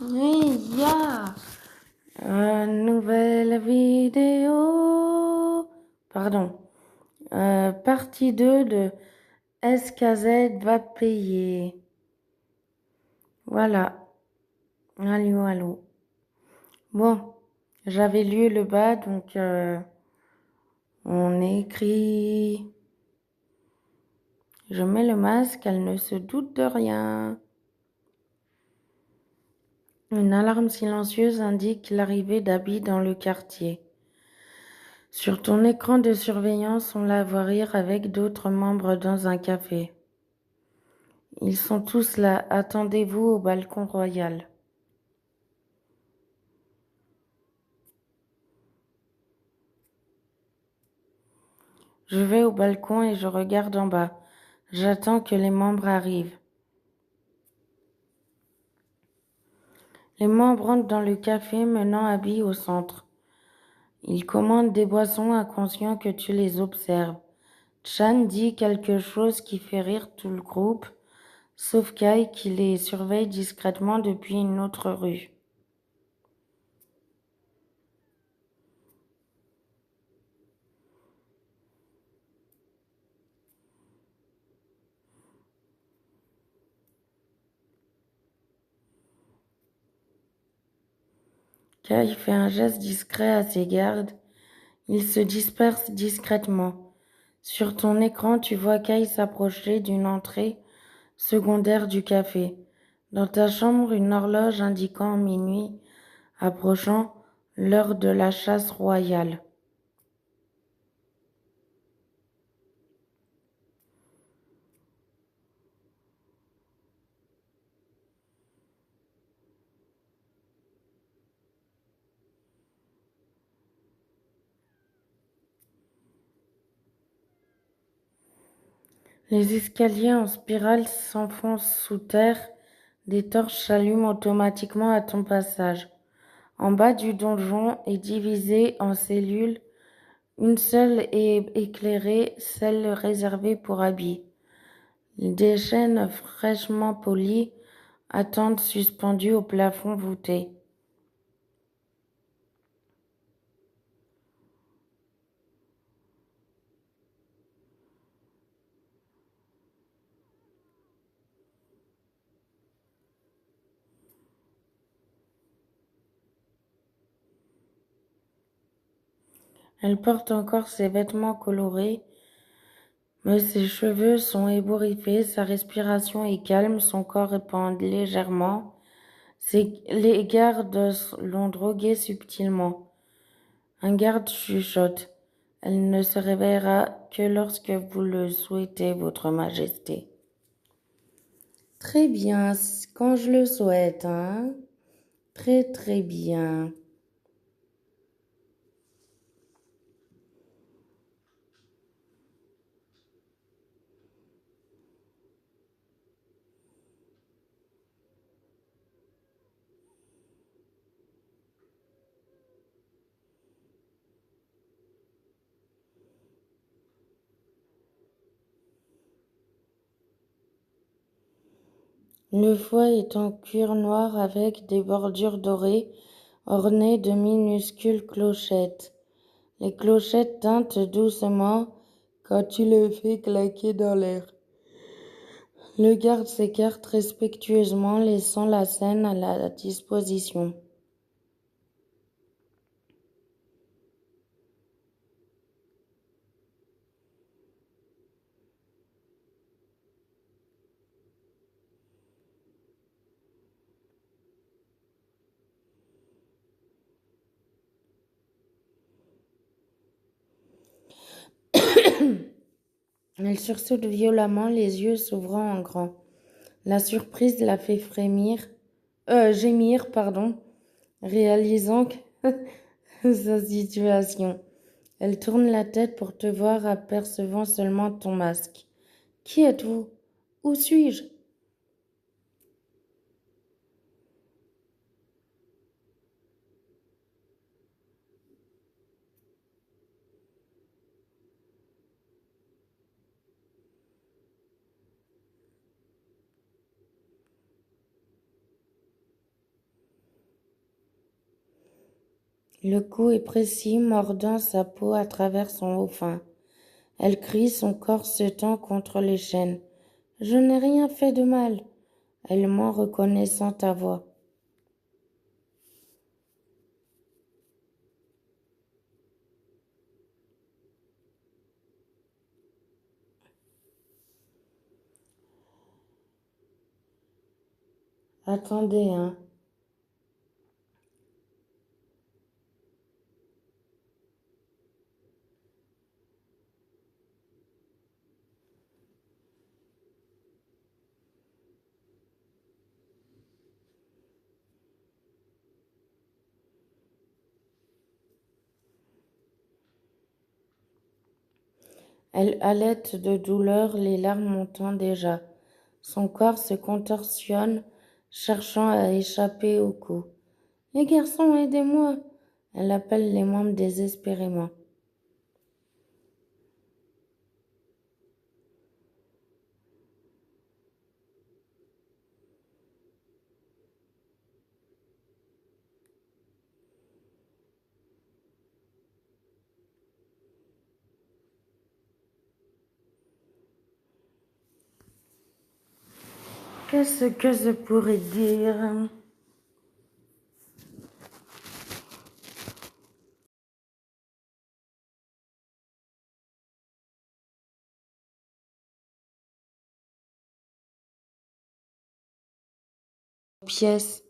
Hey, ya! Nouvelle vidéo. Pardon. Partie 2 de SKZ va payer. Voilà. Allô, allô. Bon, j'avais lu le bas, donc on écrit. Je mets le masque, elle ne se doute de rien. Une alarme silencieuse indique l'arrivée d'Abby dans le quartier. Sur ton écran de surveillance, on la voit rire avec d'autres membres dans un café. Ils sont tous là, attendez-vous au balcon royal. Je vais au balcon et je regarde en bas. J'attends que les membres arrivent. Les membres entrent dans le café menant Abby au centre. Ils commandent des boissons inconscients que tu les observes. Chan dit quelque chose qui fait rire tout le groupe, sauf Kai qui les surveille discrètement depuis une autre rue. Kai fait un geste discret à ses gardes. Ils se dispersent discrètement. Sur ton écran, tu vois Kai s'approcher d'une entrée secondaire du café. Dans ta chambre, une horloge indiquant minuit approchant, l'heure de la chasse royale. Les escaliers en spirale s'enfoncent sous terre, des torches s'allument automatiquement à ton passage. En bas du donjon est divisé en cellules, une seule est éclairée, celle réservée pour Abby. Des chaînes fraîchement polies attendent suspendues au plafond voûté. Elle porte encore ses vêtements colorés, mais ses cheveux sont ébouriffés, sa respiration est calme, son corps répand légèrement. Les gardes l'ont droguée subtilement. Un garde chuchote. Elle ne se réveillera que lorsque vous le souhaitez, Votre Majesté. Très bien, quand je le souhaite, hein. Très très bien. Le foie est en cuir noir avec des bordures dorées ornées de minuscules clochettes. Les clochettes tintent doucement quand tu les fais claquer dans l'air. Le garde s'écarte respectueusement, laissant la scène à la disposition. Elle sursaute violemment, les yeux s'ouvrant en grand. La surprise la fait gémir, réalisant sa situation. Elle tourne la tête pour te voir, apercevant seulement ton masque. Qui êtes-vous? Où suis-je? Le coup est précis, mordant sa peau à travers son haut fin. Elle crie, son corps se tend contre les chaînes. Je n'ai rien fait de mal. Elle ment, reconnaissant ta voix. Attendez, hein. Elle halète de douleur, les larmes montant déjà. Son corps se contorsionne, cherchant à échapper au cou. Les garçons, aidez-moi! Elle appelle les membres désespérément. Qu'est-ce que je pourrais dire? Pièce.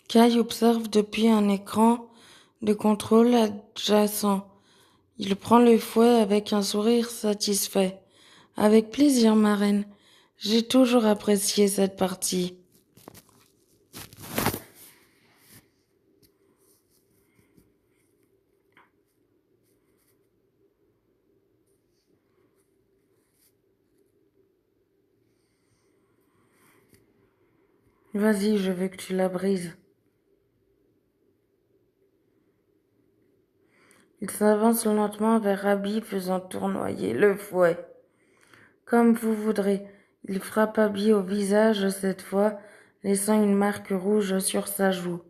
Kai observe depuis un écran de contrôle adjacent. Il prend le fouet avec un sourire satisfait. Avec plaisir, marraine. J'ai toujours apprécié cette partie. Vas-y, je veux que tu la brises. Il s'avance lentement vers Abby, faisant tournoyer le fouet. Comme vous voudrez. Il frappe Abby au visage cette fois, laissant une marque rouge sur sa joue.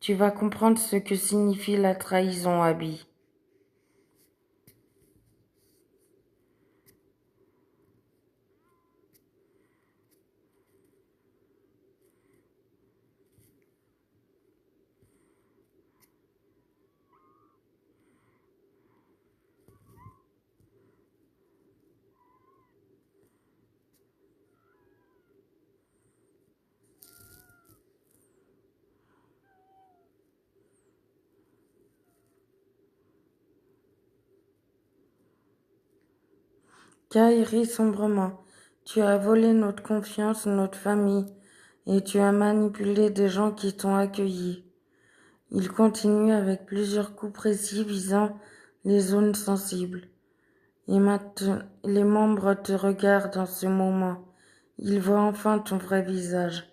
Tu vas comprendre ce que signifie la trahison, Abby. Kai rit sombrement. Tu as volé notre confiance, notre famille, et tu as manipulé des gens qui t'ont accueilli. Il continue avec plusieurs coups précis visant les zones sensibles. Et maintenant, les membres te regardent en ce moment. Ils voient enfin ton vrai visage.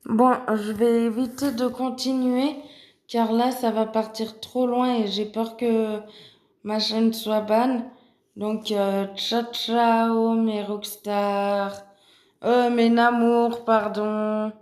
Bon, je vais éviter de continuer car là, ça va partir trop loin et j'ai peur que ma chaîne soit ban. Donc, ciao, ciao, mes rockstars. Mes amours, pardon.